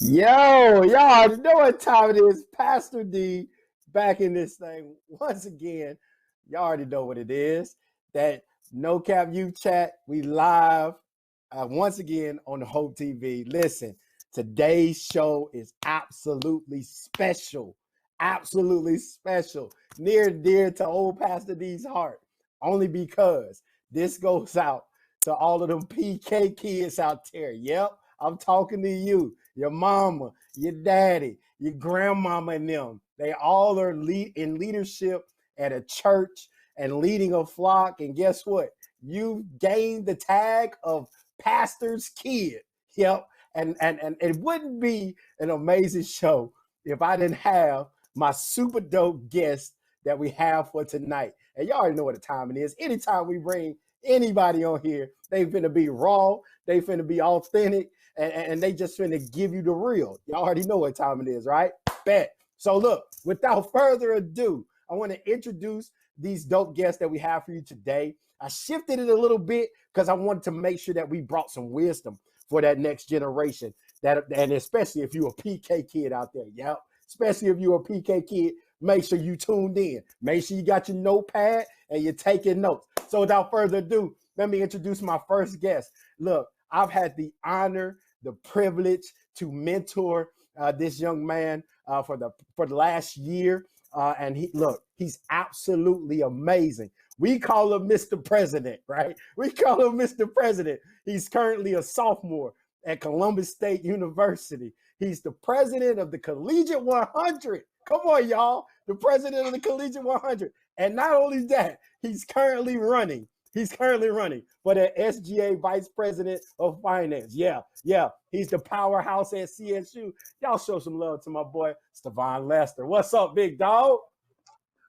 Yo, y'all know what time it is. Pastor D back in this thing once again. Y'all already know what it is. That No Cap Youth Chat. We live once again on the Hope TV. Listen, today's show is absolutely special. Absolutely special. Near and dear to old Pastor D's heart. Only because this goes out to all of them PK kids out there. Yep, I'm talking to you, your mama, your daddy, your grandmama, and them. They all are in leadership at a church and leading a flock. And guess what? You gained the tag of pastor's kid. Yep. And it wouldn't be an amazing show if I didn't have my super dope guest that we have for tonight. And y'all already know what the time it is. Anytime we bring anybody on here, they finna be raw, they finna be authentic, and they just finna give you the real. Y'all already know what time it is, right? Bet. So look, without further ado, I want to introduce these dope guests that we have for you today. I shifted it a little bit because I wanted to make sure that we brought some wisdom for that next generation. And especially if you're a PK kid out there, yeah. Especially if you're a PK kid, make sure you tuned in. Make sure you got your notepad and you're taking notes. So without further ado, let me introduce my first guest. Look, I've had the honor, the privilege to mentor this young man for the last year. And he's absolutely amazing. We call him Mr. President, right? We call him Mr. President. He's currently a sophomore at Columbus State University. He's the president of the Collegiate 100. Come on, y'all. The president of the Collegiate 100. And not only that, he's currently running for the SGA Vice President of Finance. Yeah. He's the powerhouse at CSU. Y'all show some love to my boy, Stevan Lester. What's up, big dog?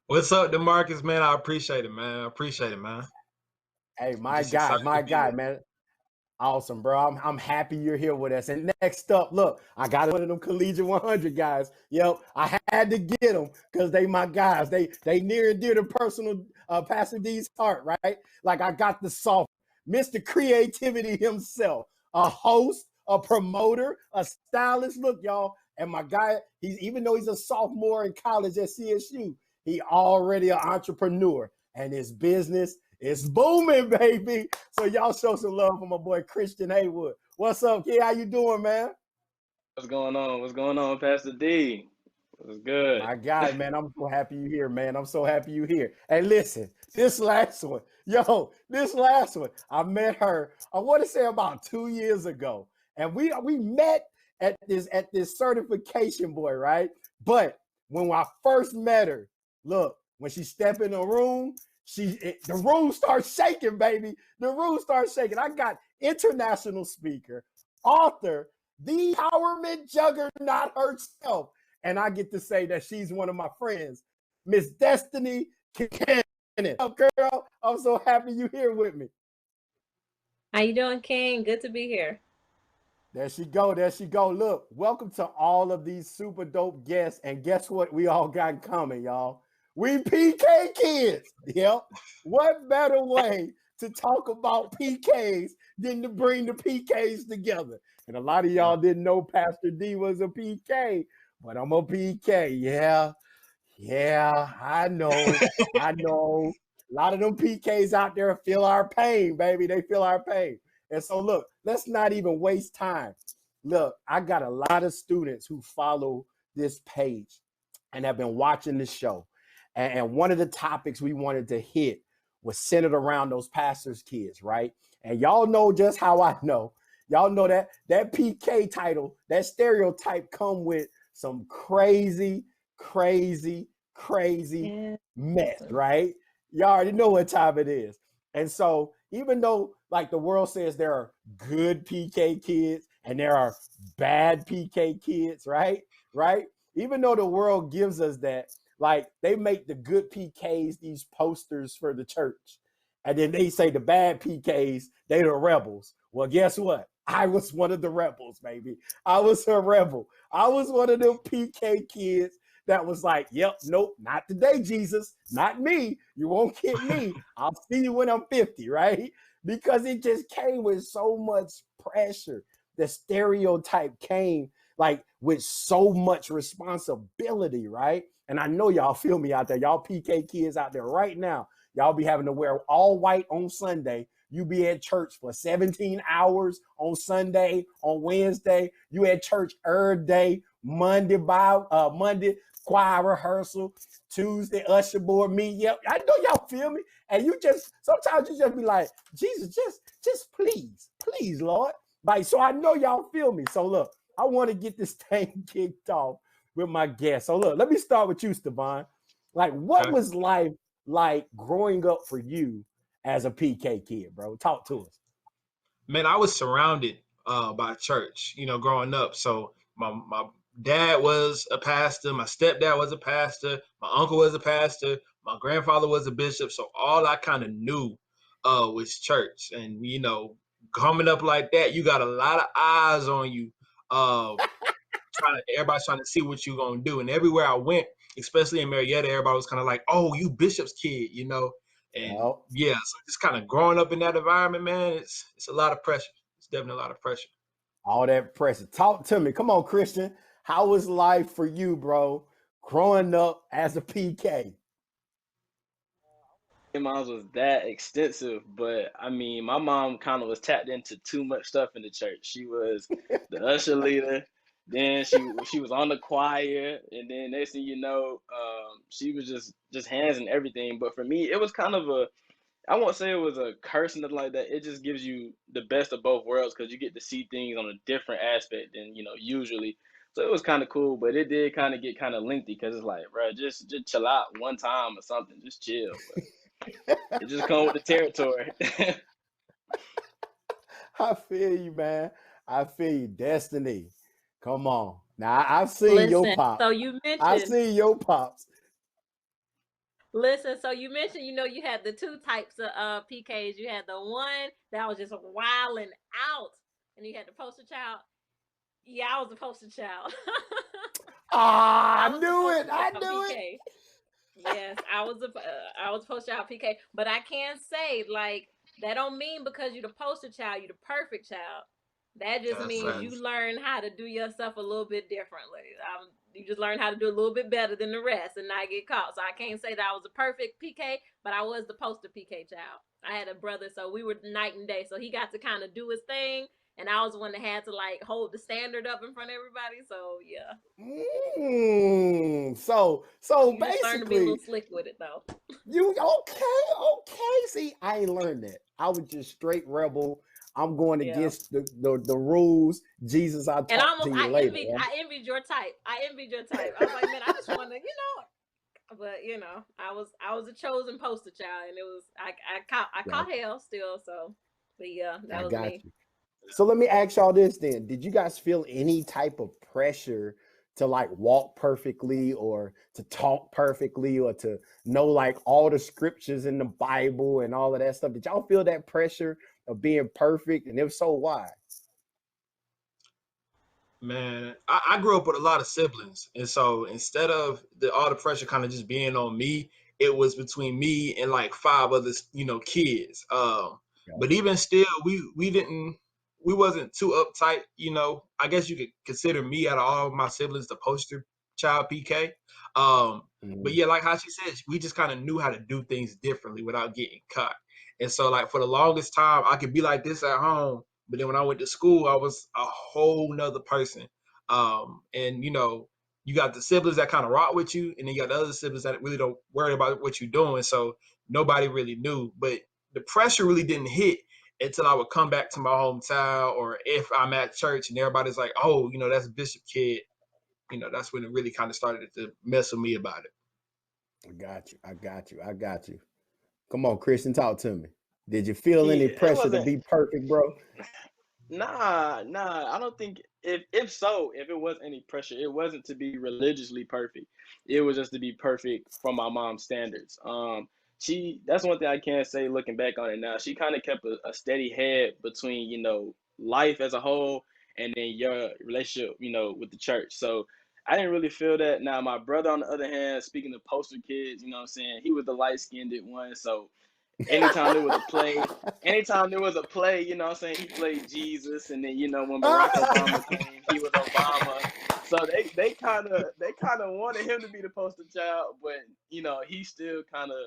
What's up, DeMarcus, man? I appreciate it, man. Hey, my guy, man. Awesome, bro. I'm happy you're here with us. And next up, look, I got one of them Collegiate 100 guys. Yep, I had to get them because they my guys. They near and dear to personal Pastor D's heart, right? Like I got the soft Mr. Creativity himself, a host, a promoter, a stylist. Look, y'all, and my guy, even though he's a sophomore in college at CSU, he already an entrepreneur, and his business is booming, baby. So y'all show some love for my boy Christian Haywood. What's up, kid? How you doing, man? What's going on, Pastor D? What's good? My guy, man, I'm so happy you here, man. I'm so happy you here. And listen, this last one, I met her, I want to say about 2 years ago. And we met at this certification, boy, right? But when I first met her, look, when she stepped in the room, the room starts shaking, baby. The room starts shaking. I got international speaker, author, the empowerment juggernaut herself. And I get to say that she's one of my friends, Miss Destiny Cannon. Oh, girl, I'm so happy you're here with me. How you doing, King? Good to be here. There she go. Look, welcome to all of these super dope guests. And guess what we all got in common, y'all? We PK kids. Yep. What better way to talk about PKs than to bring the PKs together? And a lot of y'all didn't know Pastor D was a PK, but I'm a PK. Yeah, I know. A lot of them PKs out there feel our pain, baby. They feel our pain. And so look, let's not even waste time. Look, I got a lot of students who follow this page and have been watching this show. And one of the topics we wanted to hit was centered around those pastors' kids, right? And y'all know just how I know. Y'all know that PK title, that stereotype come with some crazy mess, right? Y'all already know what time it is. And so even though like the world says there are good PK kids and there are bad PK kids, right? Even though the world gives us that, like they make the good PKs these posters for the church. And then they say the bad PKs, they the rebels. Well, guess what? I was one of the rebels, baby. I was a rebel. I was one of them PK kids that was like, yep, nope, not today, Jesus. Not me. You won't get me. I'll see you when I'm 50, right? Because it just came with so much pressure. The stereotype came like with so much responsibility, right? And I know y'all feel me out there. Y'all PK kids out there right now. Y'all be having to wear all white on Sunday. You be at church for 17 hours on Sunday, on Wednesday. You at church every day, Monday choir rehearsal, Tuesday usher board meeting. Yep, I know y'all feel me. And you just sometimes you just be like, Jesus, just please, Lord. Like, so I know y'all feel me. So look, I want to get this thing kicked off with my guest. So look, let me start with you, Stevan. Like, what was life like growing up for you as a PK kid, bro? Talk to us. Man, I was surrounded by church, growing up. So my dad was a pastor, my stepdad was a pastor, my uncle was a pastor, my grandfather was a bishop. So all I kind of knew was church. And coming up like that, you got a lot of eyes on you. Everybody's trying to see what you're gonna do. And everywhere I went, especially in Marietta, everybody was kind of like, "Oh, you Bishop's kid," And so just kind of growing up in that environment, man, it's a lot of pressure. It's definitely a lot of pressure. All that pressure. Talk to me. Come on, Christian. How was life for you, bro, growing up as a PK? Mine was that extensive, but I mean, my mom kind of was tapped into too much stuff in the church. She was the usher leader, then she was on the choir, and then next thing you know, she was just hands and everything. But for me, it was kind of I won't say it was a curse and nothing like that. It just gives you the best of both worlds because you get to see things on a different aspect than usually. So it was kind of cool, but it did kind of get kind of lengthy because it's like, bro, just chill out one time or something, just chill. But it just comes with the territory. I feel you, man. I feel you. Destiny. Come on. Now, I've seen your pops. So you mentioned. I've seen your pops. Listen, so you mentioned, you had the two types of PKs. You had the one that was just wilding out, and you had the poster child. Yeah, I was the poster child. I knew it. I knew PK. Yes, I was poster child PK. But I can say, like, that don't mean because you're the poster child, you're the perfect child. That just means you learn how to do yourself a little bit differently. You just learn how to do a little bit better than the rest and not get caught. So I can't say that I was a perfect PK, but I was the poster PK child. I had a brother, so we were night and day. So he got to kind of do his thing, and I was the one that had to like hold the standard up in front of everybody. So yeah. So you basically, just learn to be a little slick with it, though. You okay? See, I ain't learned that. I was just straight rebel. I'm going against the rules. Jesus, I'll talk to you later. I envied your type. I was like, man, I just want to, but I was a chosen poster child, and it was I caught hell still. So, but yeah, that was me. You. So let me ask y'all this then: did you guys feel any type of pressure to like walk perfectly, or to talk perfectly, or to know like all the scriptures in the Bible and all of that stuff? Did y'all feel that pressure of being perfect, and if so, why? Man, I grew up with a lot of siblings, and so instead of all the pressure kind of just being on me, it was between me and like 5 other kids. But even still, we wasn't too uptight. I guess you could consider me out of all of my siblings the poster child PK. But yeah, like how she said, we just kind of knew how to do things differently without getting caught. And so like for the longest time, I could be like this at home, but then when I went to school, I was a whole nother person. And you got the siblings that kind of rock with you, and then you got the other siblings that really don't worry about what you're doing. So nobody really knew. But the pressure really didn't hit until I would come back to my hometown, or if I'm at church and everybody's like, oh, that's Bishop kid. That's when it really kind of started to mess with me about it. I got you. Come on, Christian, talk to me. Did you feel any pressure to be perfect, bro? Nah. I don't think if it was any pressure, it wasn't to be religiously perfect. It was just to be perfect from my mom's standards. That's one thing I can say looking back on it now. She kind of kept a steady head between, life as a whole and then your relationship, with the church. So I didn't really feel that. Now my brother, on the other hand, speaking of poster kids, you know what I'm saying, he was the light-skinned one. So anytime there was a play, you know what I'm saying, he played Jesus, and then, you know, when Barack Obama came, he was Obama. So they kind of wanted him to be the poster child, but, you know, he still kind of,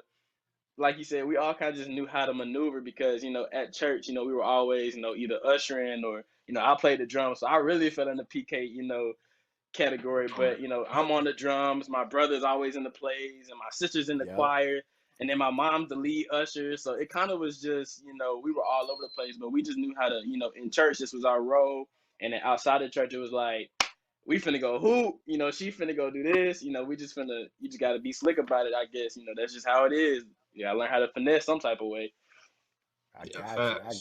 like you said, we all kind of just knew how to maneuver because, you know, at church, you know, we were always, you know, either ushering or, you know, I played the drums. So I really fell in the PK, you know, category. But, you know, I'm on the drums. My brother's always in the plays and my sister's in the choir. And then my mom's the lead usher. So it kind of was just, you know, we were all over the place, but we just knew how to, you know, in church, this was our role. And then outside of church, it was like, we finna go hoop, you know, she finna go do this, you know, you just gotta be slick about it, I guess, you know, that's just how it is. You gotta learn how to finesse some type of way. I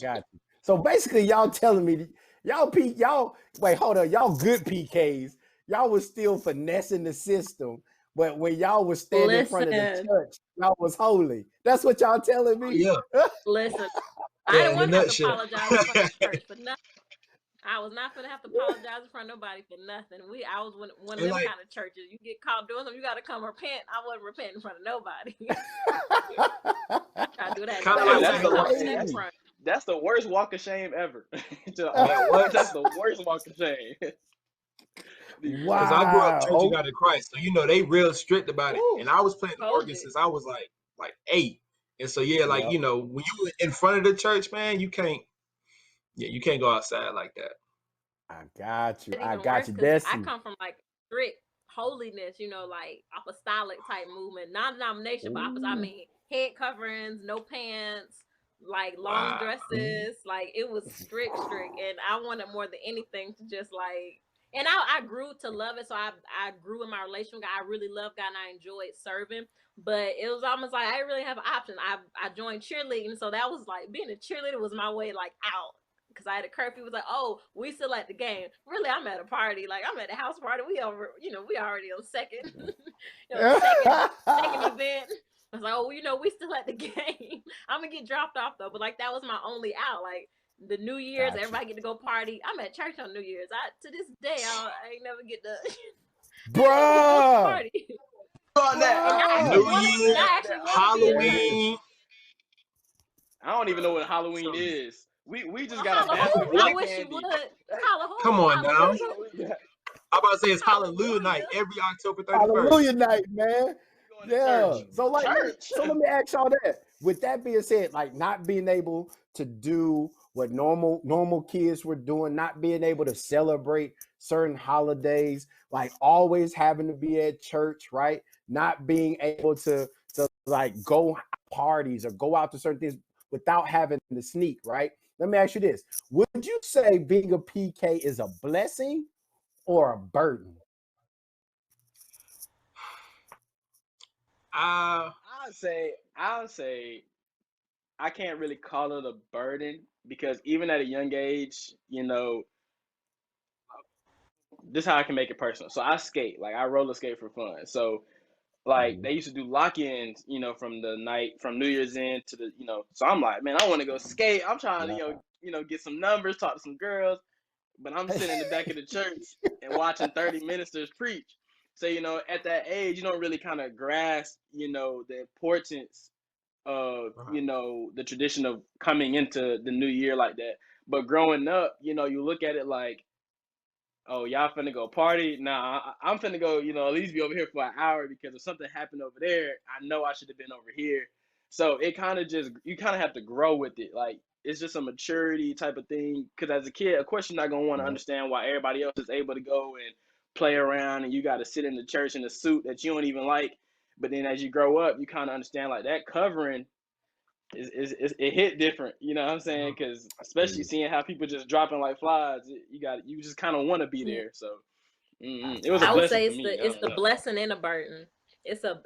got you. So basically, y'all telling me, wait, hold on, y'all good PKs, y'all was still finessing the system, but when y'all was standing in front of the church, y'all was holy. That's what y'all telling me? Yeah. Listen, I didn't want to have to apologize in front of the church for nothing. I was not gonna have to apologize in front of nobody for nothing. I was one of them kind of churches. You get caught doing something, you gotta come repent. I wasn't repenting in front of nobody. I do that. That's the worst walk of shame ever. That's the worst walk of shame. Wow. Because I grew up Church of God in Christ, so you know they real strict about it. And I was playing the organ since I was like 8. And so you know, when you in front of the church, man, you can't go outside like that. I got you. I come from like strict holiness, you know, like apostolic type movement, non-denomination, but I mean head coverings, no pants, like long dresses, like it was strict, and I wanted more than anything to just like, and I grew to love it. So I grew in my relationship. I really loved God and I enjoyed serving, but it was almost like I didn't really have an option. I joined cheerleading, so that was like being a cheerleader was my way like out. Because I had a curfew. It was like, oh, we still at the game. Really, I'm at a party. Like, I'm at a house party. We already on second, second event. I was like, oh, you know, we still at the game. I'm going to get dropped off, though. But, like, that was my only out. Like, the New Year's, everybody get to go party. I'm at church on New Year's. To this day, I ain't never get to party. New Year, Halloween. I don't even know what Halloween is. We just got a basket full of candy. Come on now. I'm about to say it's Hallelujah night every October 31st. Hallelujah night, man. Yeah. So let me ask y'all that. With that being said, like not being able to do what normal kids were doing, not being able to celebrate certain holidays, like always having to be at church, right? Not being able to like go parties or go out to certain things without having to sneak, right? Let me ask you this. Would you say being a PK is a blessing or a burden? I'll say I can't really call it a burden because even at a young age, you know, this is how I can make it personal. So I skate, like I roller skate for fun. So like they used to do lock-ins, you know, from New Year's Eve to the, you know, so I'm like, man, I want to go skate. I'm trying to, you know, get some numbers, talk to some girls, but I'm sitting in the back of the church and watching 30 ministers preach. So, you know, at that age, you don't really kind of grasp, you know, the importance of, you know, the tradition of coming into the new year like that. But growing up, you know, you look at it like, oh, y'all finna go party? Nah, I'm finna go, you know, at least be over here for an hour because if something happened over there, I know I should have been over here. So it kind of just, you kind of have to grow with it. Like, it's just a maturity type of thing. Because as a kid, of course, you're not going to want to understand why everybody else is able to go and play around and you got to sit in the church in a suit that you don't even like. But then as you grow up, you kind of understand like that covering it hit different, you know what I'm saying? Because especially seeing how people just dropping like flies, you just kind of want to be there. So it was a blessing. I would say for me. It's the blessing and a burden. It's a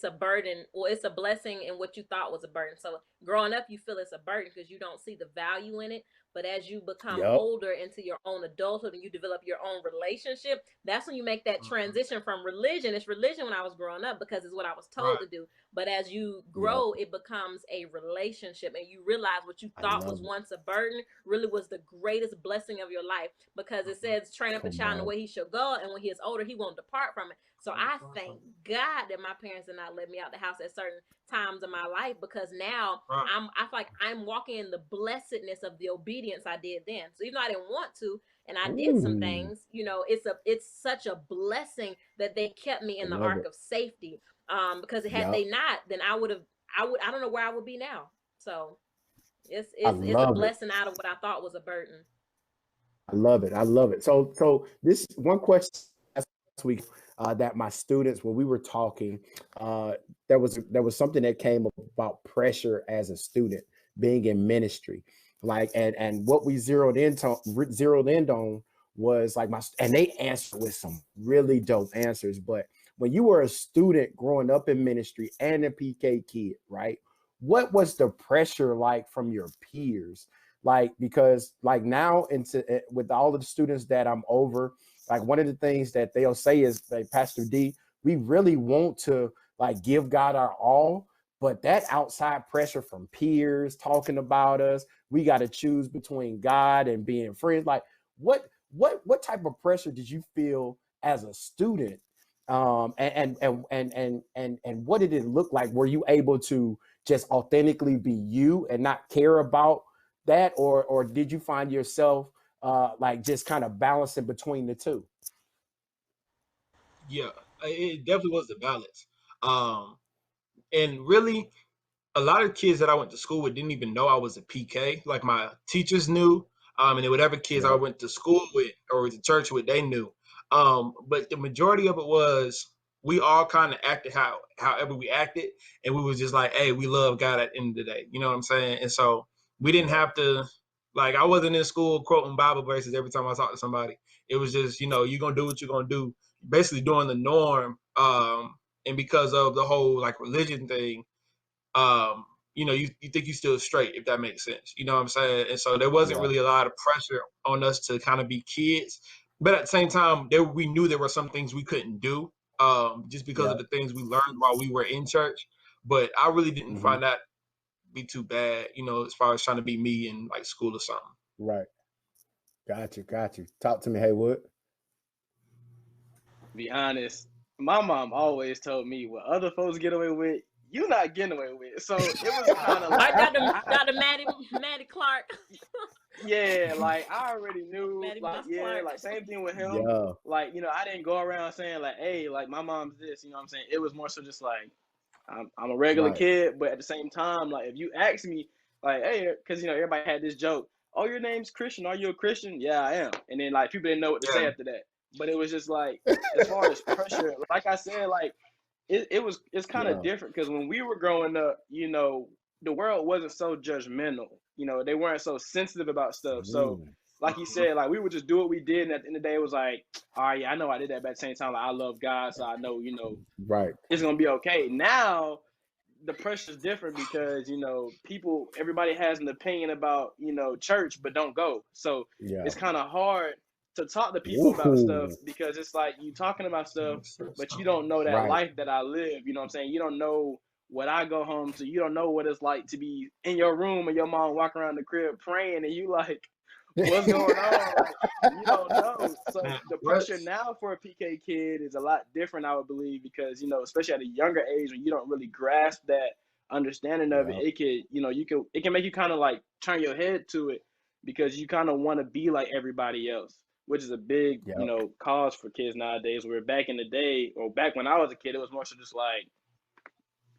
burden. Well, it's a blessing in what you thought was a burden. So growing up, you feel it's a burden because you don't see the value in it. But as you become Yep. older into your own adulthood and you develop your own relationship, that's when you make that transition from religion. It's religion when I was growing up because it's what I was told to do. But as you Yep. grow, it becomes a relationship, and you realize what you I thought love was it. once a burden really was the greatest blessing of your life, because it says, train up a Come child in the on. way he shall go, and when he is older, he won't depart from it. So I thank God that my parents did not let me out the house at certain times in my life, because now I feel like I'm walking in the blessedness of the obedience I did then. So even though I didn't want to, and I did some Ooh, things, it's such a blessing that they kept me I in the love ark it. of safety. Because had Yep. they not, then I don't know where I would be now. So I it's a love it. blessing out of what I thought was a burden. I love it. I love it. So this one question last week that my students, when we were talking, uh, there was something that came about pressure as a student being in ministry, like and what we zeroed in on was like and they answered with some really dope answers. But when you were a student growing up in ministry and a PK kid, right? What was the pressure like from your peers? Like, because like now into with all of the students that I'm over, like one of the things that they'll say is like, Pastor D, we really want to like give God our all, but that outside pressure from peers talking about us, we got to choose between God and being friends. Like what type of pressure did you feel as a student? And what did it look like? Were you able to just authentically be you and not care about that, or did you find yourself like just kind of balancing between the two? Yeah, it definitely was the balance. Um, and really, a lot of kids that I went to school with didn't even know I was a PK. Like my teachers knew, and then whatever kids I Yep. went to school with or to church with, they knew. But the majority of it was we all kind of acted however we acted, and we was just like, hey, we love God at the end of the day. You know what I'm saying? And so we didn't have to, like, I wasn't in school quoting Bible verses every time I talked to somebody. It was just, you're gonna do what you're gonna do, basically doing the norm. And because of the whole like religion thing, you think you still straight, if that makes sense. You know what I'm saying? And so there wasn't Yeah. really a lot of pressure on us to kind of be kids. But at the same time, we knew there were some things we couldn't do, just because Yeah. of the things we learned while we were in church. But I really didn't Hmm. find that be too bad, as far as trying to be me in like school or something. Right. Got you. Talk to me, Haywood. Be honest, my mom always told me what other folks get away with, you not getting away with. So it was kind of Like like, Dr. Maddie Clark. yeah, like I already knew, Maddie like, Moss yeah, Clark. like same thing with him. Yeah. Like, I didn't go around saying like, hey, like my mom's this, you know what I'm saying? It was more so just like, I'm a regular Right. kid, but at the same time, like if you ask me, like, hey, because everybody had this joke, oh, your name's Christian, are you a Christian? Yeah, I am. And then like people didn't know what to say Yeah. after that. But it was just like, as far as pressure, like I said, like it's kind of Yeah. different because when we were growing up, the world wasn't so judgmental. They weren't so sensitive about stuff. So Mm. like you said, like we would just do what we did, and at the end of the day, it was like, all right, yeah, I know I did that, but at the same time, like I love God, so I know, Right. it's gonna be okay. Now the pressure is different because everybody has an opinion about church, but don't go. So Yeah. it's kind of hard to talk to people about stuff Woohoo. because it's like you talking about stuff, but you don't know that Right. life that I live. You know what I'm saying? You don't know what I go home to. You don't know what it's like to be in your room and your mom walk around the crib praying, and you like, what's going on? Like, you don't know. So the pressure now for a PK kid is a lot different, I would believe, because especially at a younger age when you don't really grasp that understanding of it, Yeah. it could it can make you kind of like turn your head to it because you kind of want to be like everybody else, which is a big Yeah. cause for kids nowadays. Where back in the day, or back when I was a kid, it was more so just like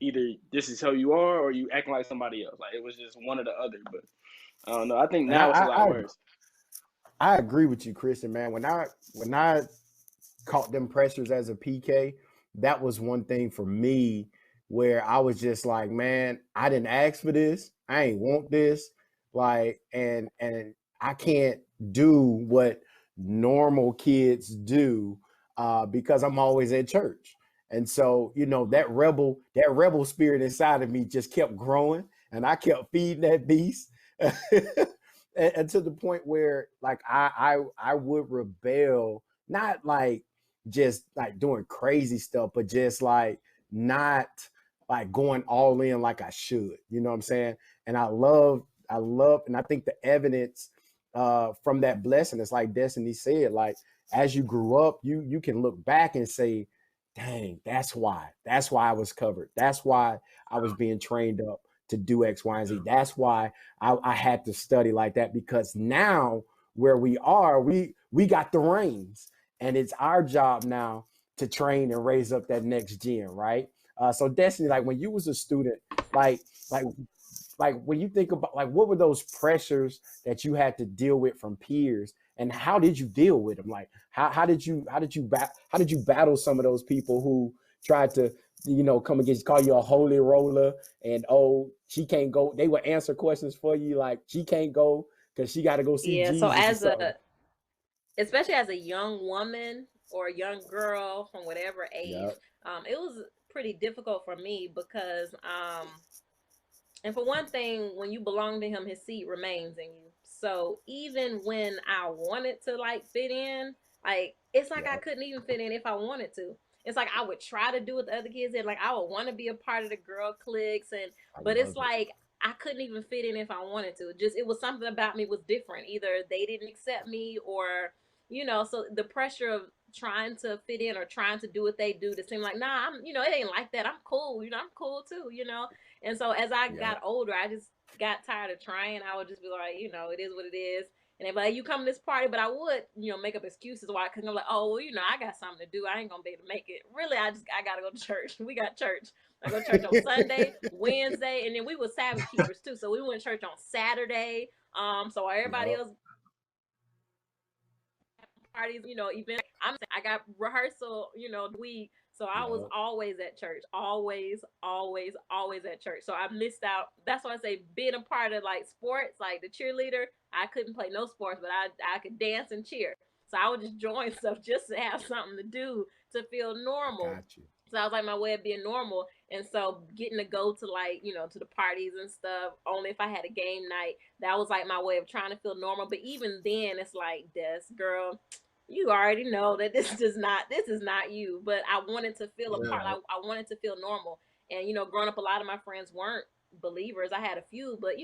either this is how you are or you acting like somebody else. Like it was just one or the other. But I don't know. I think And now it's a lot worse. I agree with you, Christian, man. When I caught them pressures as a PK, that was one thing for me where I was just like, man, I didn't ask for this. I ain't want this. Like, and I can't do what normal kids do because I'm always at church. And so, that rebel spirit inside of me just kept growing and I kept feeding that beast. and to the point where like I would rebel, not like just like doing crazy stuff, but just like not like going all in like I should. You know what I'm saying? And I love, and I think the evidence from that blessing is like Destiny said, like as you grew up, you can look back and say, dang, that's why. That's why I was covered. That's why I was being trained up to do X, Y, and Z. That's why I had to study like that, because now where we are, we got the reins, and it's our job now to train and raise up that next gen, right? So Destiny, like when you was a student, like like like when you think about like what were those pressures that you had to deal with from peers, and how did you deal with them? Like how did you battle some of those people who tried to come against, call you a holy roller, and oh, she can't go, they would answer questions for you like she can't go because she got to go see Yeah, so Jesus or something. especially as a young woman or a young girl from whatever age, Yep. it was pretty difficult for me because and for one thing, when you belong to him, his seed remains in you. So even when I wanted to like fit in, like it's like I Yep. couldn't even fit in if I wanted to. It's like I would try to do what the other kids did. Like I would want to be a part of the girl cliques, and I but it's love it. like I couldn't even fit in if I wanted to. Just it was something about me was different. Either they didn't accept me, or so the pressure of trying to fit in or trying to do what they do to seem like, nah, it ain't like that. I'm cool. I'm cool too. And so as I Yep. got older, I just got tired of trying. I would just be like, it is what it is. And they'd be like, you come to this party, but I would, make up excuses why, because I'm like, oh, well, I got something to do. I ain't gonna be able to make it. Really, I gotta go to church. We got church. I go to church on Sunday, Wednesday, and then we were Sabbath keepers too. So we went to church on Saturday. So everybody Yep. else parties, events. I got rehearsal, the week. So I was Yep. always at church, always, always, always at church. So I missed out. That's why I say being a part of like sports, like the cheerleader. I couldn't play no sports, but I could dance and cheer. So I would just join stuff just to have something to do to feel I normal. got you. So I was like my way of being normal. And so getting to go to like, to the parties and stuff, only if I had a game night, that was like my way of trying to feel normal. But even then it's like, Des, girl, you already know that this is not you. But I wanted to feel a part. Yeah. I wanted to feel normal. And growing up, a lot of my friends weren't believers. I had a few, but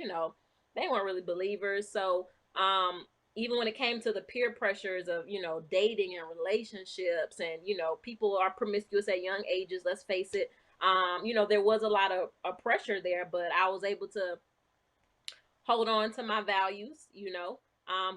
they weren't really believers. So um even when it came to the peer pressures of dating and relationships, and people are promiscuous at young ages, let's face it. There was a lot of pressure there, but I was able to hold on to my values.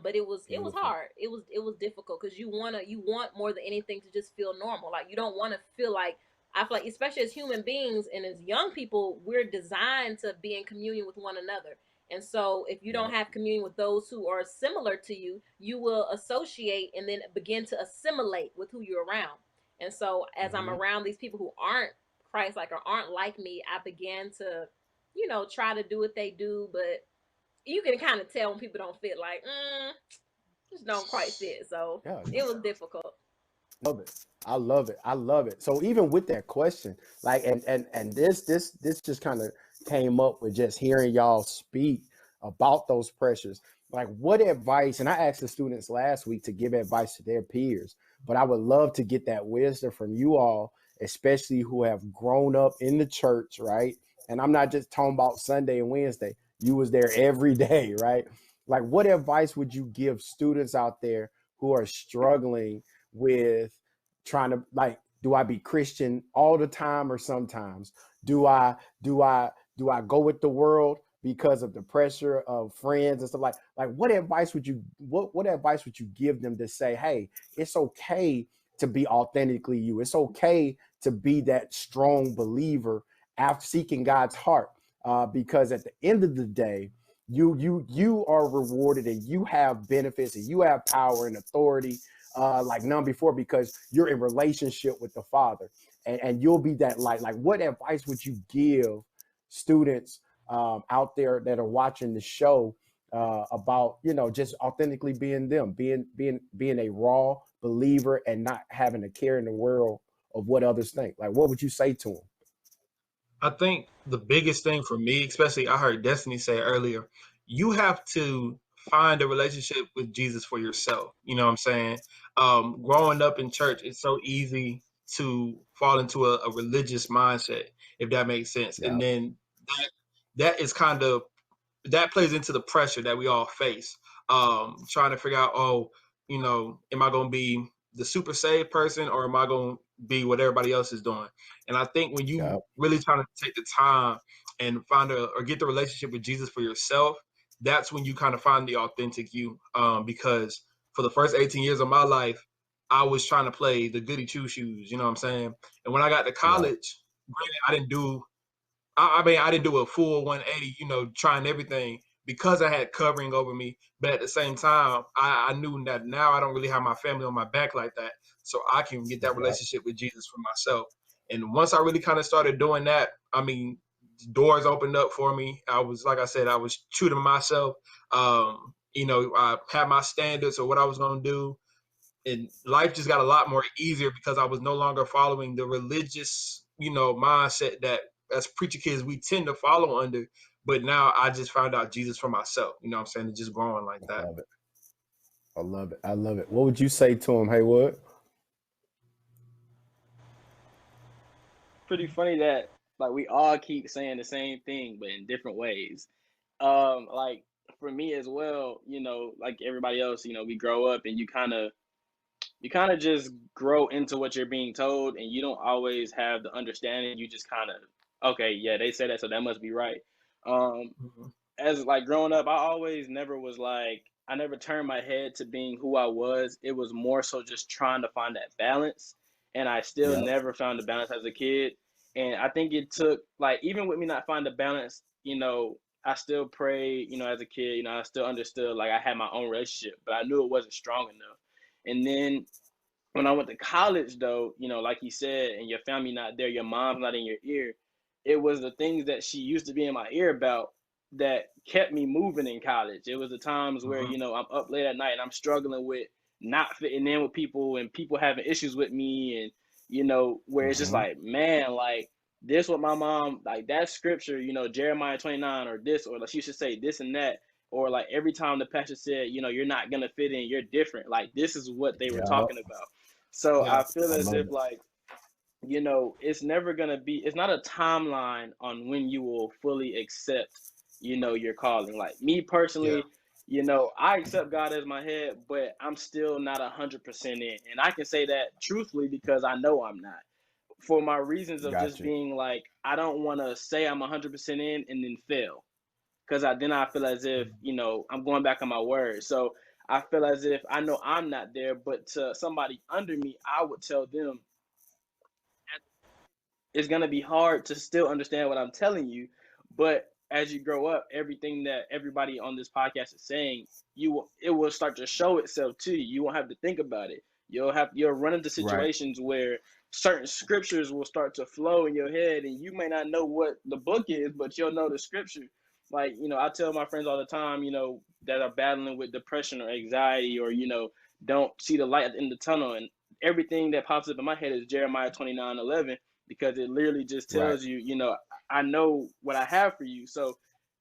But it was Beautiful. hard. It was difficult because you want more than anything to just feel normal. Like you don't want to feel like, I feel like, especially as human beings and as young people, we're designed to be in communion with one another. And so if you don't Yep. have communion with those who are similar to you, you will associate and then begin to assimilate with who you're around. And so as I'm Hmm. around these people who aren't Christ like or aren't like me, I began to try to do what they do, but you can kind of tell when people don't fit, like, just don't quite fit. So Yeah. it was difficult. Love it. I love it. I love it. So even with that question, like, and this just kind of came up with just hearing y'all speak about those pressures. Like, what advice? And I asked the students last week to give advice to their peers, but I would love to get that wisdom from you all, especially who have grown up in the church, right? And I'm not just talking about Sunday and Wednesday. You was there every day, right? Like, what advice would you give students out there who are struggling with trying to, like, do I be Christian all the time or sometimes? Do I do i do i go with the world because of the pressure of friends and stuff, like what advice would you give them to say, hey, it's okay to be authentically you, it's okay to be that strong believer after seeking God's heart, because at the end of the day, you are rewarded, and you have benefits, and you have power and authority like none before, because you're in relationship with the Father, and you'll be that light. Like, what advice would you give students out there that are watching the show about just authentically being them, being a raw believer and not having a care in the world of what others think? Like, what would you say to them? I think the biggest thing for me, especially I heard Destiny say earlier, you have to find a relationship with Jesus for yourself. You know what I'm saying? Growing up in church, it's so easy to fall into a religious mindset, if that makes sense. Yeah. And then that is kind of, that plays into the pressure that we all face. Trying to figure out, am I going to be the super saved person, or am I going to be what everybody else is doing? And I think when you really trying to take the time and find or get the relationship with Jesus for yourself, that's when you kind of find the authentic you. Because for the first 18 years of my life, I was trying to play the goody two shoes, you know what I'm saying? And when I got to college, granted, I didn't do a full 180, trying everything, because I had covering over me. But at the same time, I knew that now I don't really have my family on my back like that. So I can get that relationship with Jesus for myself. And once I really kind of started doing that, doors opened up for me. Like I said, I was true to myself. I had my standards of what I was going to do. And life just got a lot more easier because I was no longer following the religious, mindset that as preacher kids we tend to follow under. But now I just found out Jesus for myself. You know what I'm saying? It's just growing like that. I love it. I love it. What would you say to him, Haywood? Pretty funny that like we all keep saying the same thing, but in different ways. Like for me as well, like everybody else, we grow up and you kind of just grow into what you're being told, and you don't always have the understanding. You just kind of, okay, yeah, they said that, so that must be right. As like growing up, I never turned my head to being who I was. It was more so just trying to find that balance, and I still never found the balance as a kid. And I think it took, like, even with me not finding the balance, I still prayed, as a kid, I still understood, like, I had my own relationship, but I knew it wasn't strong enough. And then when I went to college, though, like you said, and your family not there, your mom's not in your ear, it was the things that she used to be in my ear about that kept me moving in college. It was the times where, I'm up late at night and I'm struggling with not fitting in with people and people having issues with me. And, where it's just like, man, like this, what my mom, like that scripture, Jeremiah 29 or this, or like she should say this and that. Or like every time the pastor said, you're not going to fit in, you're different. Like this is what they were talking about. So I feel as if like, it's never going to be, it's not a timeline on when you will fully accept, your calling. Like me personally, I accept God as my head, but I'm still not 100% in. And I can say that truthfully because I know I'm not. For my reasons of just being like, I don't want to say I'm 100% in and then fail. Because then I feel as if, I'm going back on my word. So I feel as if I know I'm not there, but to somebody under me, I would tell them it's going to be hard to still understand what I'm telling you. But as you grow up, everything that everybody on this podcast is saying, it will start to show itself to you. You won't have to think about it. You'll run into situations where certain scriptures will start to flow in your head, and you may not know what the book is, but you'll know the scripture. Like, I tell my friends all the time, that are battling with depression or anxiety or, don't see the light at the end of the tunnel. And everything that pops up in my head is Jeremiah 29:11, because it literally just tells you, I know what I have for you. So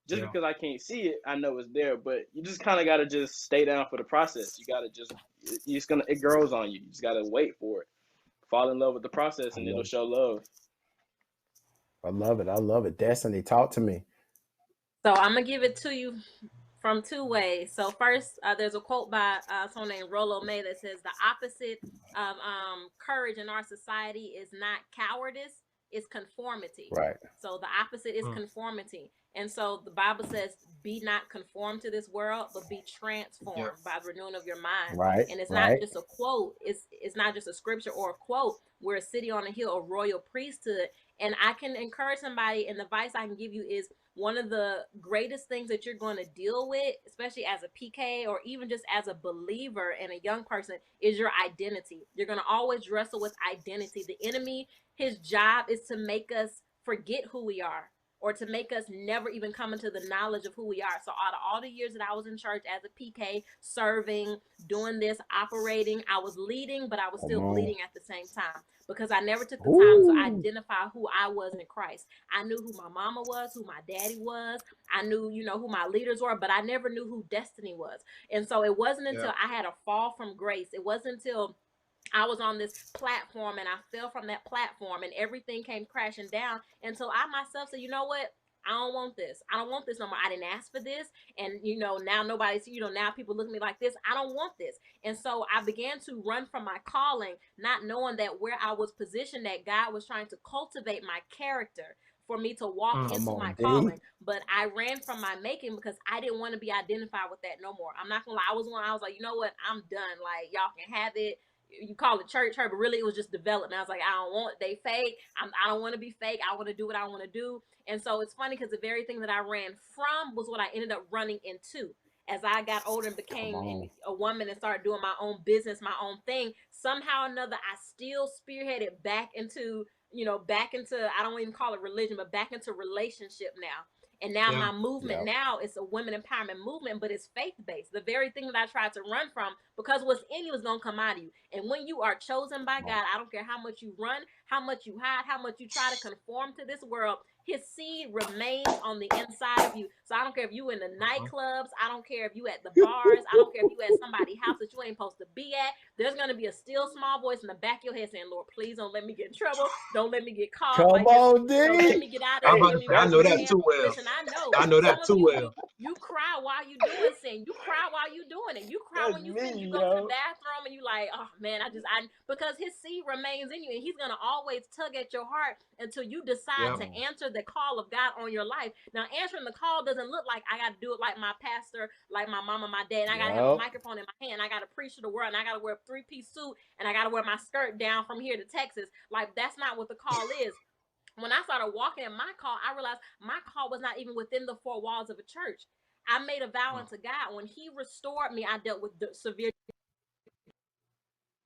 just because I can't see it, I know it's there. But you just kind of got to just stay down for the process. You got to it grows on you. You just got to wait for it. Fall in love with the process, and it'll show love. I love it. I love it. Destiny, talk to me. So I'm gonna give it to you from two ways. So first, there's a quote by someone named Rollo May that says the opposite of courage in our society is not cowardice, it's conformity. Right. So the opposite is conformity. And so the Bible says, be not conformed to this world, but be transformed by the renewing of your mind. Right. And it's not just a quote, it's not just a scripture or a quote. We're a city on a hill, a royal priesthood. And I can encourage somebody, and the advice I can give you is one of the greatest things that you're going to deal with, especially as a PK or even just as a believer and a young person, is your identity. You're going to always wrestle with identity. The enemy, his job is to make us forget who we are. or to make us never even come into the knowledge of who we are. So out of all the years that I was in church as a PK, serving, doing this, operating, I was leading, but I was still bleeding at the same time, because I never took the time to identify who I was in Christ. I knew who my mama was, who my daddy was. I knew, who my leaders were, but I never knew who destiny was. And so it wasn't until I had a fall from grace. It wasn't until I was on this platform and I fell from that platform and everything came crashing down until I myself said, you know what? I don't want this. I don't want this no more. I didn't ask for this. And, now nobody's, now people look at me like this. I don't want this. And so I began to run from my calling, not knowing that where I was positioned, that God was trying to cultivate my character for me to walk into my calling. But I ran from my making because I didn't want to be identified with that no more. I'm not gonna lie. I was like, you know what? I'm done. Like, y'all can have it. You call it church hurt, but really it was just development. I was like, I don't want, they fake. I don't want to be fake. I want to do what I want to do. And so it's funny because the very thing that I ran from was what I ended up running into. As I got older and became a woman and started doing my own business, my own thing, somehow or another, I still spearheaded back into, I don't even call it religion, but back into relationship now. And now my movement now is a women empowerment movement, but it's faith-based. The very thing that I tried to run from, because what's in you is going to come out of you. And when you are chosen by God, I don't care how much you run, how much you hide, how much you try to conform to this world, his seed remains on the inside of you. So I don't care if you in the nightclubs. I don't care if you at the bars. I don't care if you at somebody's house that you ain't supposed to be at. There's going to be a still small voice in the back of your head saying, Lord, please don't let me get in trouble. Don't let me get caught. Come on, D. Don't let me get out of it. I know that too well. Listen, I know that too well. You cry while you doing sin. You cry while you doing it. You cry when you sin. You go to the bathroom and you like, oh man, because his seed remains in you, and he's gonna always tug at your heart until you decide to answer the call of God on your life. Now, answering the call doesn't look like I got to do it like my pastor, like my mama, my dad. And I gotta have a microphone in my hand. I gotta preach to the world, and I gotta wear a 3-piece suit, and I gotta wear my skirt down from here to Texas. Like, that's not what the call is. When I started walking in my call, I realized my call was not even within the 4 walls of a church. I made a vow unto God. When he restored me, I dealt with severe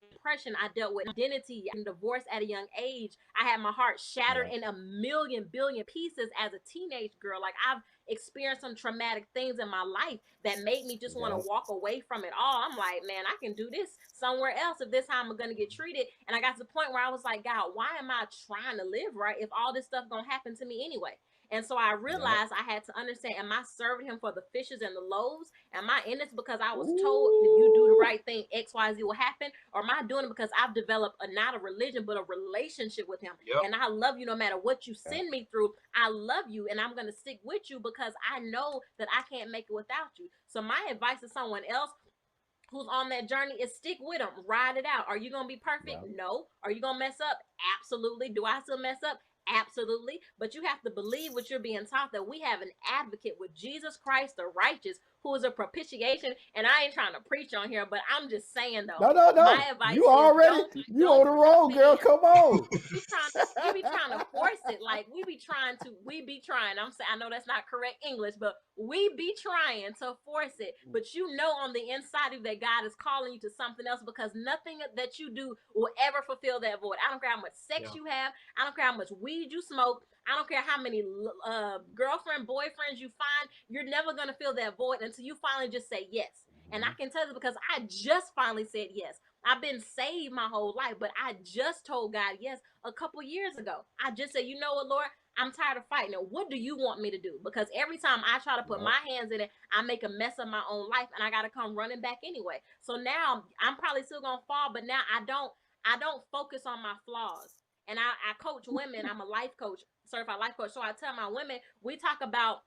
depression. I dealt with identity and divorce at a young age. I had my heart shattered in a million billion pieces as a teenage girl. Like, I've experienced some traumatic things in my life that made me just want to walk away from it all. I'm like, man, I can do this somewhere else if this is how I'm going to get treated. And I got to the point where I was like, God, why am I trying to live right if all this stuff going to happen to me anyway? And so I realized I had to understand, am I serving him for the fishes and the loaves? Am I in this because I was told if you do the right thing, X, Y, Z will happen? Or am I doing it because I've developed not a religion, but a relationship with him? And I love you no matter what you send me through. I love you, and I'm going to stick with you because I know that I can't make it without you. So my advice to someone else who's on that journey is stick with them. Ride it out. Are you going to be perfect? No. Are you going to mess up? Absolutely. Do I still mess up? Absolutely. But you have to believe what you're being taught, that we have an advocate with Jesus Christ, the righteous, who is a propitiation. And I ain't trying to preach on here, but I'm just saying though. No. My advice you already you on the road, girl. Come on. We be trying to force it. Like we be trying. I'm saying, I know that's not correct English, but we be trying to force it. But you know on the inside of that God is calling you to something else, because nothing that you do will ever fulfill that void. I don't care how much sex you have. I don't care how much weed you smoke. I don't care how many girlfriend, boyfriends you find. You're never going to fill that void until you finally just say yes. And I can tell you because I just finally said yes. I've been saved my whole life, but I just told God yes a couple years ago. I just said, you know what, Lord, I'm tired of fighting it. What do you want me to do? Because every time I try to put my hands in it, I make a mess of my own life, and I got to come running back anyway. So now I'm probably still going to fall, but now I don't focus on my flaws. And I coach women. I'm a life coach, certified life coach. So I tell my women, we talk about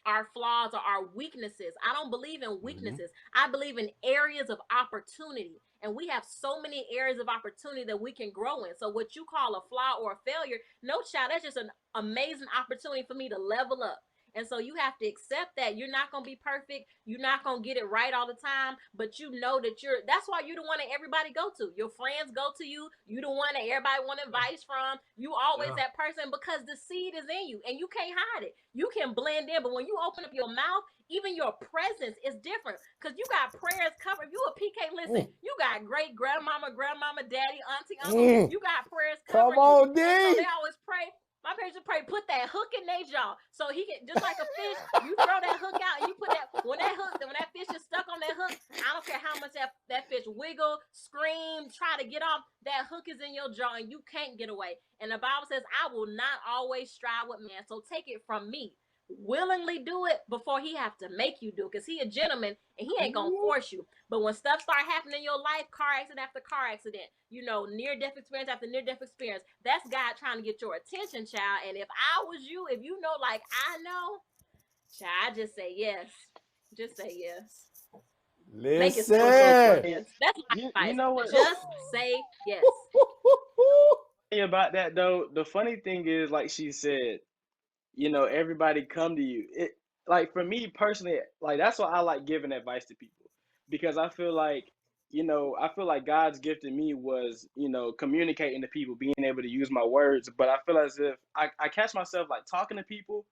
our flaws or our weaknesses. I don't believe in weaknesses. I believe in areas of opportunity. And we have so many areas of opportunity that we can grow in. So what you call a flaw or a failure, no, child, that's just an amazing opportunity for me to level up. And so you have to accept that you're not going to be perfect. You're not going to get it right all the time, but you know that that's why you're the one that everybody go to. Your friends go to you. You're the one that everybody want advice from. You always that person, because the seed is in you and you can't hide it. You can blend in, but when you open up your mouth, even your presence is different, because you got prayers covered. You a PK, listen, you got great grandmama, daddy, auntie, uncle. You got prayers covered. Come on, D. So they always pray. My parents pray ready to put that hook in their jaw. So he can, just like a fish, you throw that hook out and you put that, when that fish is stuck on that hook, I don't care how much that fish wiggle, scream, try to get off, that hook is in your jaw and you can't get away. And the Bible says, I will not always strive with man. So take it from me. Willingly do it before he have to make you do it, because he a gentleman and he ain't gonna force you. But when stuff start happening in your life, car accident after car accident, near-death experience after near-death experience, that's God trying to get your attention, child. And if I was you, if you know like I know, child, I just say yes. Just say yes. Listen. Make it so yes. That's my advice. You know what? Just say yes. About that though, the funny thing is, like she said, everybody come to you. It, like, for me personally, like, that's why I like giving advice to people, because I feel like, God's gift to me was, communicating to people, being able to use my words. But I feel as if I catch myself like talking to people,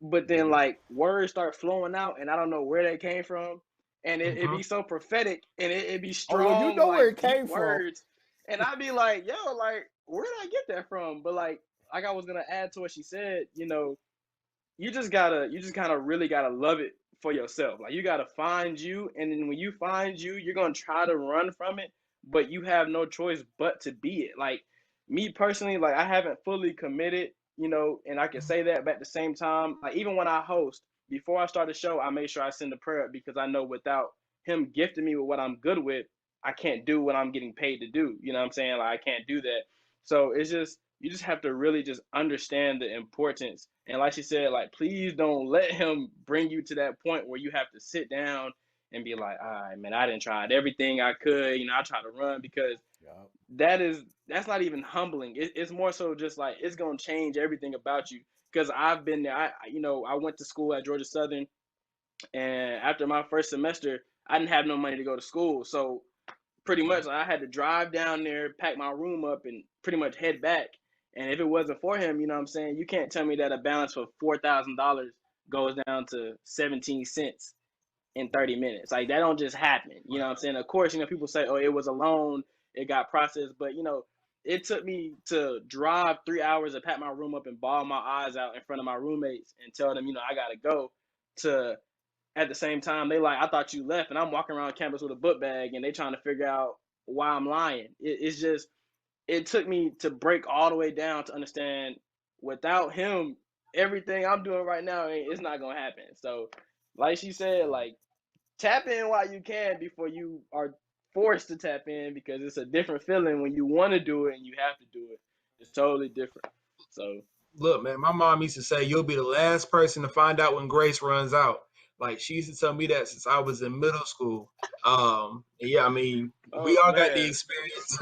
but then like words start flowing out and I don't know where they came from. And it be so prophetic and it be strong, you know like, where it deep came words. And I'd be like, yo, like, where did I get that from? But like I was gonna add to what she said, you just kind of really gotta love it for yourself. Like, you gotta find you, and then when you find you, you're gonna try to run from it, but you have no choice but to be it. Like, me personally, like, I haven't fully committed, and I can say that, but at the same time, like, even when I host, before I start the show, I make sure I send a prayer, because I know without him gifting me with what I'm good with, I can't do what I'm getting paid to do. You know what I'm saying? Like, I can't do that. So it's just, you just have to really just understand the importance. And like she said, like, please don't let him bring you to that point where you have to sit down and be like, all right, man, I didn't try everything I could. I tried to run, because that's not even humbling. It's more so just like, it's going to change everything about you. Because I've been there. I went to school at Georgia Southern, and after my first semester, I didn't have no money to go to school. So pretty much I had to drive down there, pack my room up, and pretty much head back. And if it wasn't for him, you know what I'm saying, you can't tell me that a balance for $4,000 goes down to 17 cents in 30 minutes. Like, that don't just happen. You know what I'm saying? Of course, people say, oh, it was a loan, it got processed. But, it took me to drive 3 hours and pack my room up and bawl my eyes out in front of my roommates and tell them, I got to go, to, at the same time, they like, I thought you left, and I'm walking around campus with a book bag, and they trying to figure out why I'm lying. It's just, it took me to break all the way down to understand, without him, everything I'm doing right now, it's not gonna happen. So, like she said, like, tap in while you can before you are forced to tap in, because it's a different feeling when you want to do it and you have to do it. It's totally different. So, look, man, my mom used to say, you'll be the last person to find out when grace runs out. Like, she used to tell me that since I was in middle school. Yeah, I mean, we all got the experience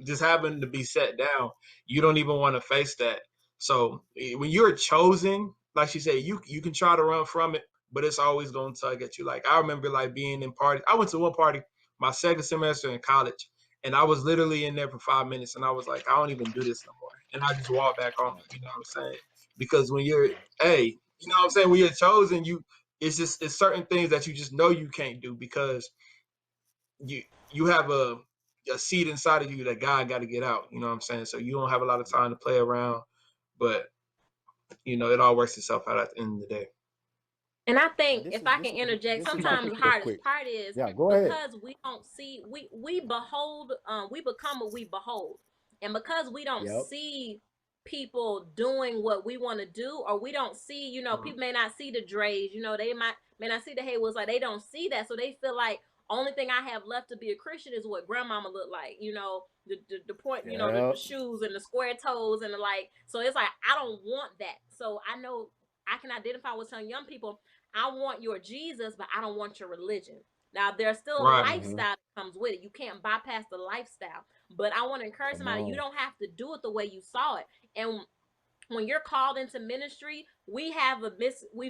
just having to be set down. You don't even want to face that. So when you're chosen, like she said, you can try to run from it, but it's always going to tug at you. Like, I remember like being in parties. I went to one party my second semester in college, and I was literally in there for 5 minutes, and I was like, I don't even do this no more. And I just walked back home. You know what I'm saying? Because when you're, you know what I'm saying? When you're chosen, it's certain things that you just know you can't do, because you have a seed inside of you that God got to get out. You know what I'm saying? So you don't have a lot of time to play around, but it all works itself out at the end of the day. And I think, if I can interject, sometimes the hardest part is because we don't see, we behold, we become what we behold. And because we don't see people doing what we want to do, or we don't see, people may not see the Dre's, they may not see the Haywoods, like, they don't see that. So they feel like, only thing I have left to be a Christian is what grandmama looked like, the point, the shoes and the square toes and the like. So it's like, I don't want that. So I know I can identify with some young people. I want your Jesus, but I don't want your religion. Now, there's still a lifestyle that comes with it. You can't bypass the lifestyle. But I want to encourage somebody, you don't have to do it the way you saw it. And when you're called into ministry, we've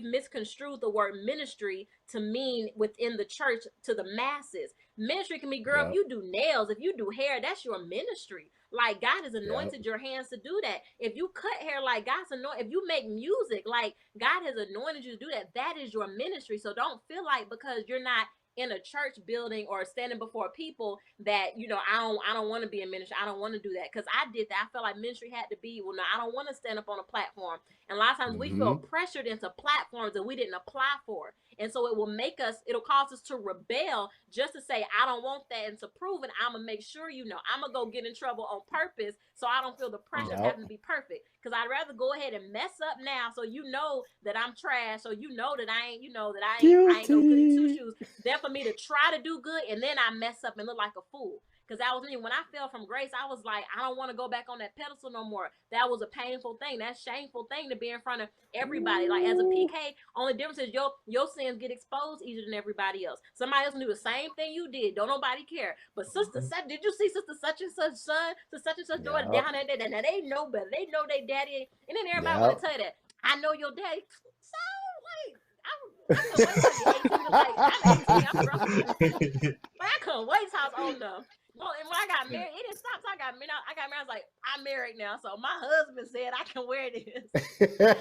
misconstrued the word ministry to mean within the church to the masses. Ministry can be, girl, if you do nails, if you do hair, that's your ministry. Like, God has anointed your hands to do that. If you cut hair, like, God's anointed. If you make music, like, God has anointed you to do that. That is your ministry. So don't feel like because you're not in a church building or standing before people that, you know, I don't want to be in ministry. I don't want to do that. Because I did that. I felt like ministry had to be, well, no, I don't want to stand up on a platform. And a lot of times we feel pressured into platforms that we didn't apply for. And so it will make us, it'll cause us to rebel just to say, I don't want that. And to prove it, I'm going to make sure, you know, I'm going to go get in trouble on purpose so I don't feel the pressure of having to be perfect. Because I'd rather go ahead and mess up now so you know that I'm trash, so you know that I ain't, you know, that I ain't no goody two shoes, than for me to try to do good and then I mess up and look like a fool. Because that was me. When I fell from grace, I was like, I don't want to go back on that pedestal no more. That was a painful thing. That shameful thing to be in front of everybody. Like as a PK, only difference is your sins get exposed easier than everybody else. Somebody else can do the same thing you did. Don't nobody care. But sister, did you see sister such and such son, to such and such daughter down there? Now they know better. They know they daddy. And then everybody want to tell you that. I know your daddy. So like, I couldn't wait till you're 18. Like, I'm 18, I'm grown. But I couldn't wait till I was old enough. Well, and when I got married, it didn't stop till I got married. I was like, I'm married now. So my husband said I can wear this.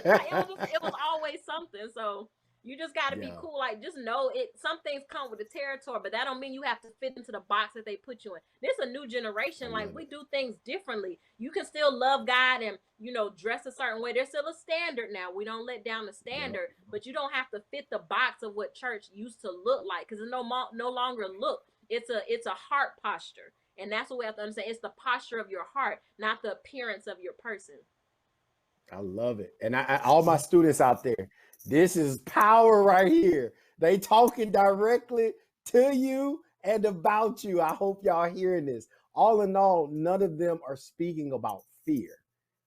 Like, it was always something. So you just got to be cool. Like, just know it. Some things come with the territory, but that don't mean you have to fit into the box that they put you in. This is a new generation. Like, we do things differently. You can still love God and, you know, dress a certain way. There's still a standard now. We don't let down the standard, but you don't have to fit the box of what church used to look like, because it's no longer look. It's a heart posture, and that's what we have to understand. It's the posture of your heart, not the appearance of your person. I love it. And I all my students out there, this is power right here. They talking directly to you and about you. I hope y'all hearing this. All in all, none of them are speaking about fear,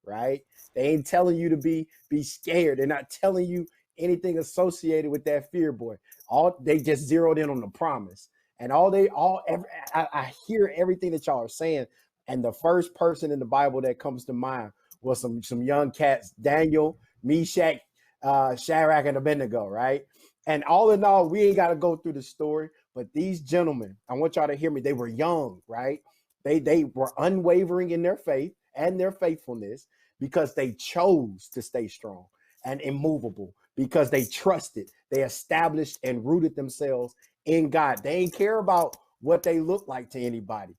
right? They ain't telling you to be scared. They're not telling you anything associated with that fear, boy. They just zeroed in on the promise. And I hear everything that y'all are saying. And the first person in the Bible that comes to mind was some young cats, Daniel, Meshach, Shadrach, and Abednego, right? And all in all, we ain't got to go through the story, but these gentlemen, I want y'all to hear me. They were young, right? They were unwavering in their faith and their faithfulness because they chose to stay strong and immovable, because they trusted, they established and rooted themselves in God. They ain't care about what they look like to anybody.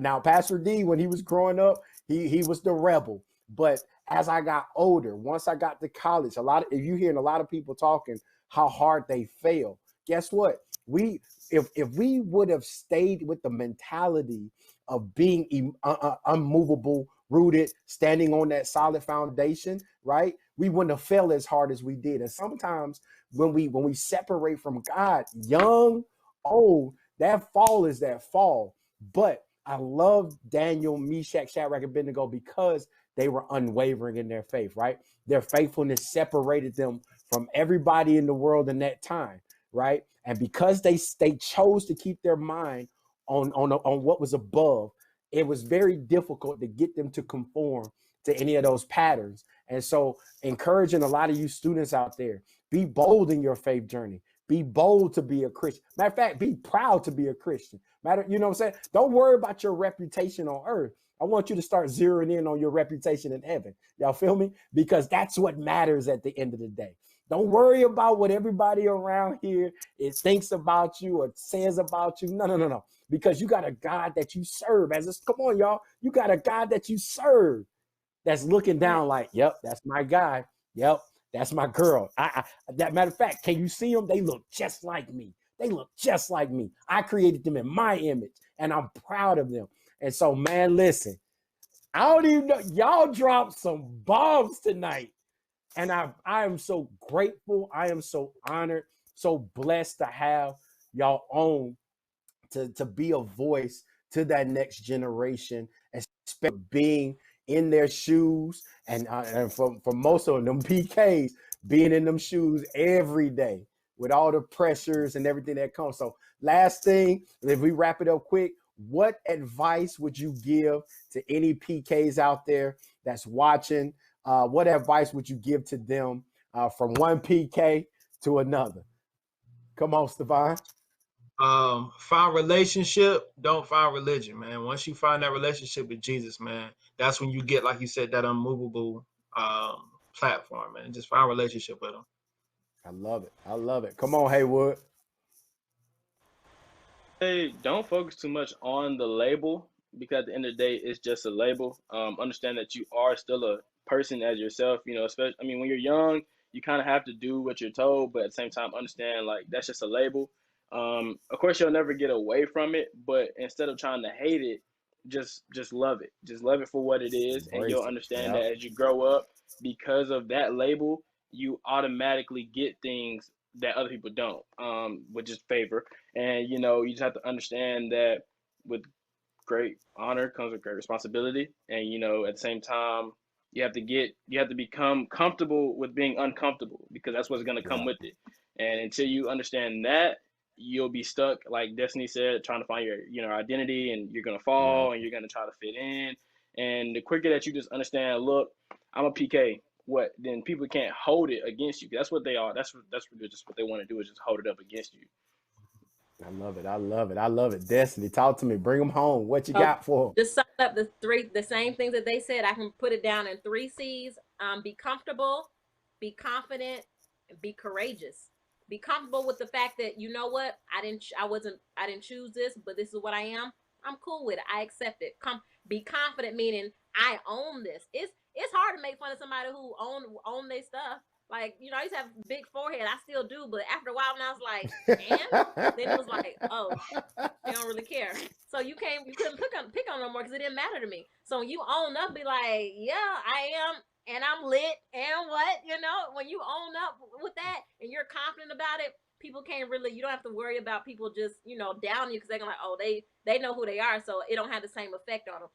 Now, Pastor D, when he was growing up, he was the rebel. But as I got older, once I got to college, if you're hearing a lot of people talking how hard they fail, guess what? If we would have stayed with the mentality of being unmovable, rooted, standing on that solid foundation, right? We wouldn't have failed as hard as we did. And sometimes when we separate from God, young, old, that fall is that fall. But I love Daniel, Meshach, Shadrach, and Abednego because they were unwavering in their faith, right? Their faithfulness separated them from everybody in the world in that time, right? And because they chose to keep their mind on what was above, it was very difficult to get them to conform to any of those patterns. And so encouraging a lot of you students out there, be bold in your faith journey. Be bold to be a Christian. Matter of fact, be proud to be a Christian. You know what I'm saying? Don't worry about your reputation on earth. I want you to start zeroing in on your reputation in heaven. Y'all feel me? Because that's what matters at the end of the day. Don't worry about what everybody around here thinks about you or says about you. No. Because you got a God that you serve. Come on, y'all. You got a God that you serve that's looking down like, yep, that's my guy. Yep, that's my girl. That matter of fact, can you see them? They look just like me. They look just like me. I created them in my image, and I'm proud of them. And so, man, listen, I don't even know. Y'all dropped some bombs tonight. And I am so grateful. I am so honored, so blessed to have y'all on to be a voice to that next generation, especially being in their shoes. And for most of them PKs, being in them shoes every day with all the pressures and everything that comes. So last thing, if we wrap it up quick, what advice would you give to any PKs out there that's watching? What advice would you give to them from one PK to another? Come on, Stefan. Find relationship, don't find religion, man. Once you find that relationship with Jesus, man, that's when you get, like you said, that unmovable platform, man. Just find a relationship with him. I love it. Come on, Haywood. Hey, don't focus too much on the label because at the end of the day, it's just a label. Understand that you are still a person as yourself. You know, especially I mean, when you're young, you kind of have to do what you're told, but at the same time, understand like that's just a label. Of course, you'll never get away from it, but instead of trying to hate it, just love it. Just love it for what it is, and you'll Embrace it. understand Yeah. that as you grow up, because of that label, you automatically get things that other people don't, which is favor. And you just have to understand that with great honor comes with great responsibility. And at the same time, you have to become comfortable with being uncomfortable because that's what's going to come Yeah. with it. And until you understand that, you'll be stuck, like Destiny said, trying to find your identity, and you're going to Yeah. fall and you're going to try to fit in. And the quicker that you just understand, look, I'm a PK. What then? People can't hold it against you. That's what they are. That's just what they want to do is just hold it up against you. I love it. I love it. I love it. Destiny, talk to me. Bring them home. What you Oh, got for them? just sum up the same things that they said. I can put it down in 3 C's. Be comfortable, be confident, and be courageous. Be comfortable with the fact that you know what I didn't choose this, but this is what I am. I'm cool with it. I accept it. Be confident, meaning I own this. It's hard to make fun of somebody who own their stuff. Like, I used to have a big forehead. I still do, but after a while, when I was like, and then it was like, oh, they don't really care. So you couldn't pick on no more because it didn't matter to me. So when you own up, be like, yeah, I am, and I'm lit, and what, when you own up with that and you're confident about it, people can't really. You don't have to worry about people just down you because they're gonna like, oh, they know who they are, so it don't have the same effect on them.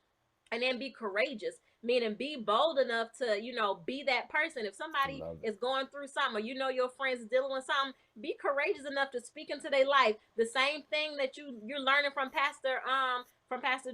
And then be courageous, meaning be bold enough to be that person. If somebody is going through something, or your friends dealing with something, be courageous enough to speak into their life. The same thing that you're learning from Pastor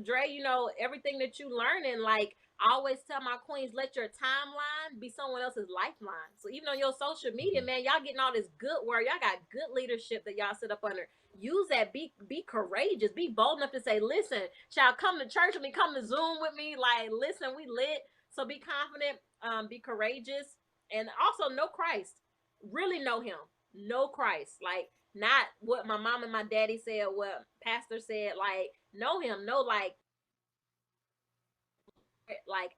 Dre, everything that you learning. Like, I always tell my queens, let your timeline be someone else's lifeline. So even on your social media, man, y'all getting all this good work, y'all got good leadership that y'all sit up under. Use that. Be courageous. Be bold enough to say, listen, shall come to church with me, come to Zoom with me. Like, listen, we lit. So be confident, be courageous, and also know Christ. Really know him. Know Christ. Like, not what my mom and my daddy said, what pastor said. Like, know him. Know, like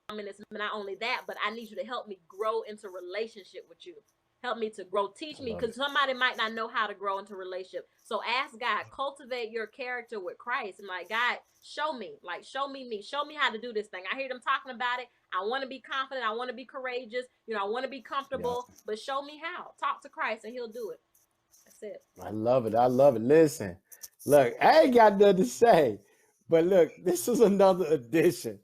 I'm in this. Not only that, but I need you to help me grow into relationship with you. Help me to grow. Teach me, because somebody might not know how to grow into relationship. So ask God, cultivate your character with Christ. And like, God, show me. Like, show me. Show me how to do this thing. I hear them talking about it. I want to be confident. I want to be courageous. I want to be comfortable. Yeah. But show me how. Talk to Christ and he'll do it. That's it. I love it. I love it. Listen, look, I ain't got nothing to say, but look, this is another edition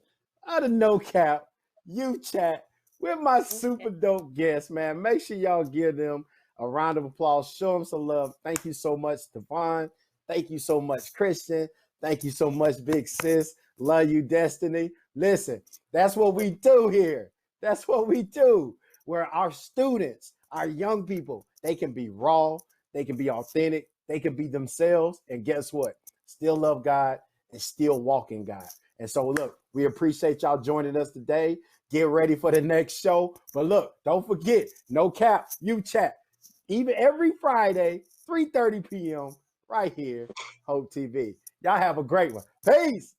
of the No Cap You Chat with my super dope guests, man. Make sure y'all give them a round of applause. Show them some love. Thank you so much, Devon. Thank you so much, Christian. Thank you so much, Big Sis. Love you, Destiny. Listen, that's what we do here. That's what we do. Where our students, our young people, they can be raw, they can be authentic, they can be themselves, and guess what? Still love God and still walk in God. And so, look, we appreciate y'all joining us today. Get ready for the next show. But look, don't forget, No Cap, You Chat. Even every Friday, 3:30 p.m., right here, Hope TV. Y'all have a great one. Peace.